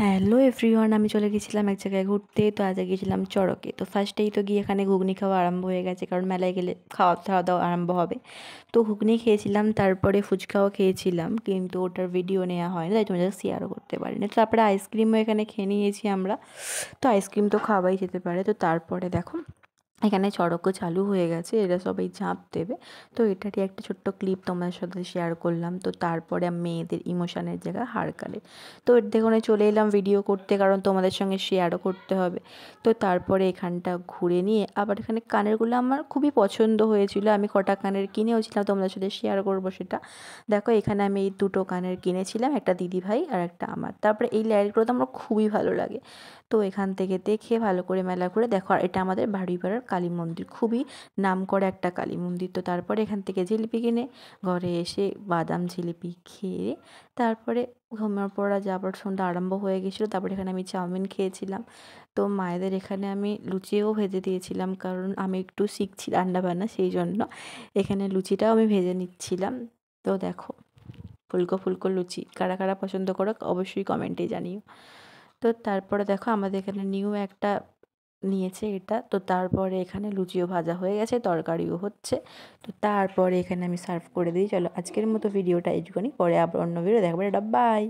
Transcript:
Hello everyone, আমি চলে গেছিলাম এক জায়গায় ঘুরতে। তো আজ গিয়েছিলাম চড়কে। তো ফার্স্টেই তো গিয়ে এখানে ঘুগনি খাওয়া আরম্ভ হয়ে গেছে, কারণ মেলায় গেলে খাওয়া দাওয়া আরম্ভ হবে। তো ঘুগনি খেয়েছিলাম, তারপরে ফুচকাও খেয়েছিলাম, কিন্তু ওটার ভিডিও নেওয়া হয়নি, তাই তোমাদের শেয়ারও করতে পারিনি। তো তারপরে আইসক্রিমও এখানে খেয়ে নিয়েছি আমরা। তো আইসক্রিম তো খাওয়াই যেতে পারে। তো তারপরে দেখো এখানে চড়কও চালু হয়ে গেছে, এরা সবাই ঝাঁপ দেবে। তো এটারই একটা ছোট্ট ক্লিপ তোমাদের সাথে শেয়ার করলাম। তো তারপরে মেয়েদের ইমোশনের জায়গা হারকালে, তো এর দেখুন চলে এলাম ভিডিও করতে, কারণ তোমাদের সঙ্গে শেয়ারও করতে হবে। তো তারপরে এখানটা ঘুরে নিয়ে আবার এখানে কানেরগুলো আমার খুবই পছন্দ হয়েছিল, আমি কটা কানের কিনেওছিলাম, তোমাদের সাথে শেয়ার করবো সেটা। দেখো এখানে আমি এই দুটো কানের কিনেছিলাম, একটা দিদিভাই আর একটা আমার। তারপরে এই লাইটগুলো তো আমার খুবই ভালো লাগে। তো এখান থেকে দেখে ভালো করে মেলা করে দেখো, আর এটা আমাদের বাড়িপাড়ার কালী মন্দির, খুবই নামকরা একটা কালী মন্দির। তো তারপরে এখান থেকে জিলিপি কিনে ঘরে এসে বাদাম জিলিপি খেয়ে তারপরে ঘুমিয়ে পড়া যাবার সন্ধ্যা আরম্ভ হয়ে গেছিলো। তারপরে এখানে আমি চাউমিন খেয়েছিলাম। তো মায়েদের এখানে আমি লুচিও ভেজে দিয়েছিলাম, কারণ আমি একটু শিখছি রান্না বান্না, সেই জন্য এখানে লুচিটাও আমি ভেজে নিচ্ছিলাম। তো দেখো ফুলকো ফুলকো লুচি, কারা কারা পছন্দ করো অবশ্যই কমেন্টে জানিও। তো তারপরে দেখো আমাদের এখানে নিউ একটা নিয়েছে এটা। তো তারপরে এখানে লুচিও ভাজা হয়ে গেছে, তরকারিও হচ্ছে। তো তারপরে এখানে আমি সার্ভ করে দিই। চলো আজকের মতো ভিডিওটা এইটুকুনি, পরে আবার অন্য ভিডিও দেখবো। এটা বাই।